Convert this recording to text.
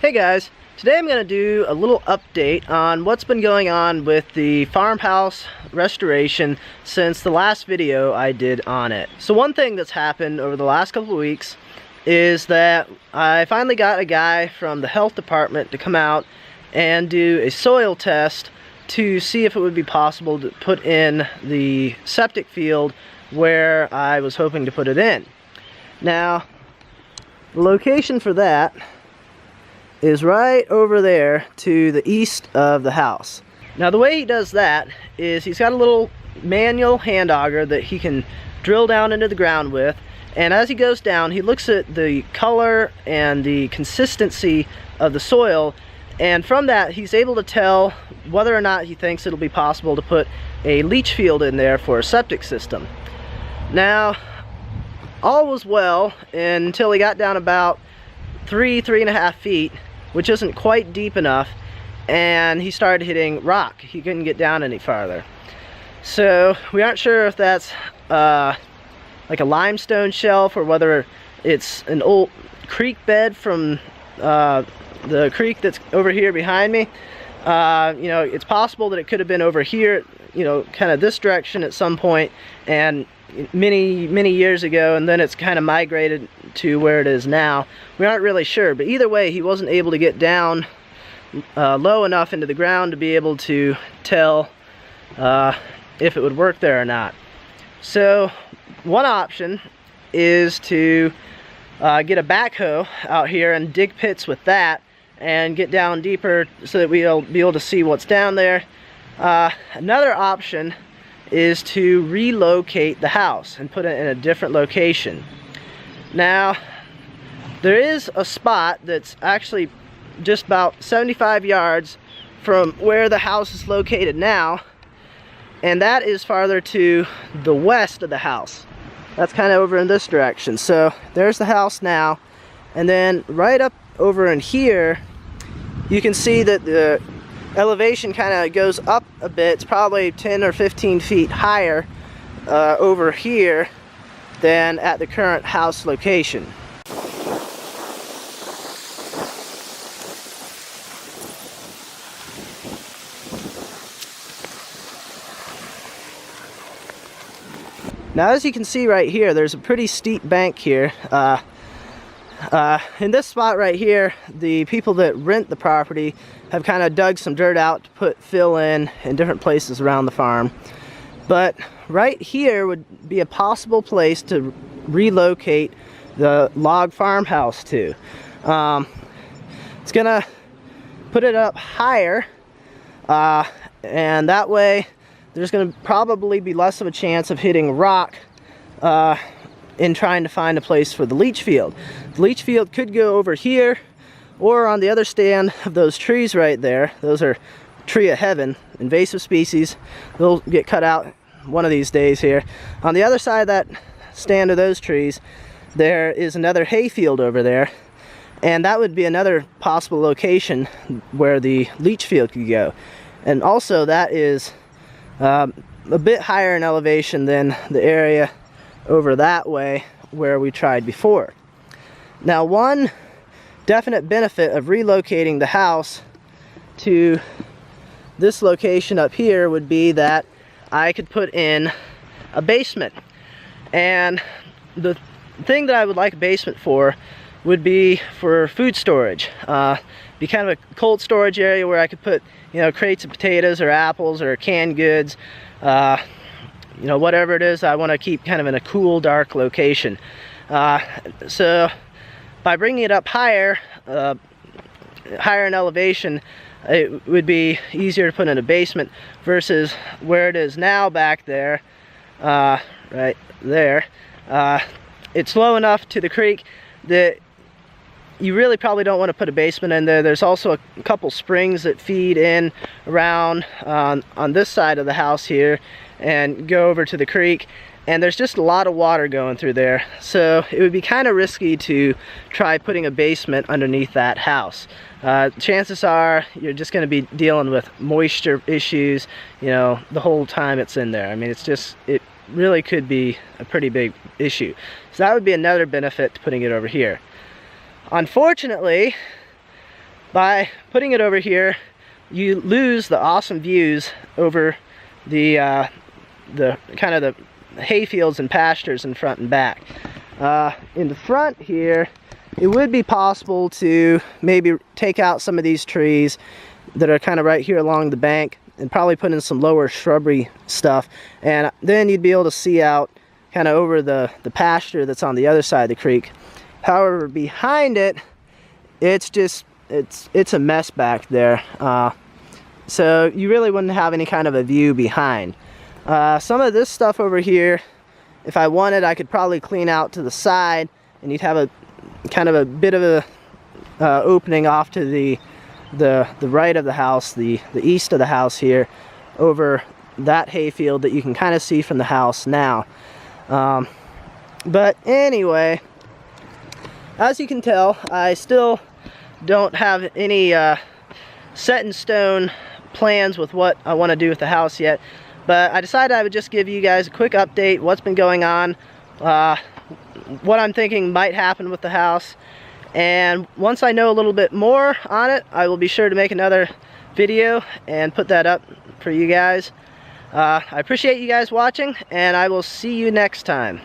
Hey guys, today I'm going to do a little update on what's been going on with the farmhouse restoration since the last video I did on it. So one thing that's happened over the last couple of weeks is that I finally got a guy from the health department to come out and do a soil test to see if it would be possible to put in the septic field where I was hoping to put it in. Now, the location for that is right over there to the east of the house. Now the way he does that is he's got a little manual hand auger that he can drill down into the ground with, and as he goes down he looks at the color and the consistency of the soil, and from that he's able to tell whether or not he thinks it'll be possible to put a leach field in there for a septic system. Now all was well until he got down about 3.5 feet, which isn't quite deep enough, and he started hitting rock. He couldn't get down any farther. So we aren't sure if that's like a limestone shelf or whether it's an old creek bed from the creek that's over here behind me. You know, it's possible that it could have been over here, you know, kind of this direction at some point and many years ago, and then it's kind of migrated to where it is now. We aren't really sure, but either way he wasn't able to get down low enough into the ground to be able to tell if it would work there or not. So one option is to get a backhoe out here and dig pits with that and get down deeper so that we'll be able to see what's down there. Another option is to relocate the house and put it in a different location. Now there is a spot that's actually just about 75 yards from where the house is located now, and that is farther to the west of the house. That's kind of over in this direction. So there's the house now, and then right up over in here you can see that the elevation kind of goes up a bit. It's probably 10 or 15 feet higher over here than at the current house location. Now as you can see right here, there's a pretty steep bank here. In this spot right here, the people that rent the property have kind of dug some dirt out to put fill in different places around the farm. But right here would be a possible place to relocate the log farmhouse to. It's gonna put it up higher, and that way there's gonna probably be less of a chance of hitting rock in trying to find a place for the leach field. The leach field could go over here or on the other stand of those trees right there. Those are tree of heaven, invasive species. They'll get cut out one of these days here. On the other side of that stand of those trees, there is another hay field over there, and that would be another possible location where the leach field could go. And also that is a bit higher in elevation than the area over that way where we tried before. Now one definite benefit of relocating the house to this location up here would be that I could put in a basement. And the thing that I would like a basement for would be for food storage. Be kind of a cold storage area where I could put, you know, crates of potatoes or apples or canned goods, you know, whatever it is I want to keep kind of in a cool, dark location. So by bringing it up higher, higher in elevation, it would be easier to put in a basement versus where it is now back there, right there. It's low enough to the creek that you really probably don't want to put a basement in there. There's also a couple springs that feed in around on this side of the house here and go over to the creek, and there's just a lot of water going through there, so it would be kind of risky to try putting a basement underneath that house. Chances are you're just going to be dealing with moisture issues, you know, the whole time it's in there. I mean, it really could be a pretty big issue. So that would be another benefit to putting it over here. Unfortunately, by putting it over here, you lose the awesome views over the kind of the hay fields and pastures in front and back. In the front here, it would be possible to maybe take out some of these trees that are kind of right here along the bank and probably put in some lower shrubbery stuff, and then you'd be able to see out kind of over the pasture that's on the other side of the creek. However, behind it, it's a mess back there, so you really wouldn't have any kind of a view behind. Some of this stuff over here, if I wanted, I could probably clean out to the side, and you'd have a kind of a bit of a opening off to the right of the house, the east of the house here, over that hayfield that you can kind of see from the house now. But anyway, as you can tell, I still don't have any set in stone plans with what I want to do with the house yet, but I decided I would just give you guys a quick update, what's been going on, what I'm thinking might happen with the house, and once I know a little bit more on it, I will be sure to make another video and put that up for you guys. I appreciate you guys watching, and I will see you next time.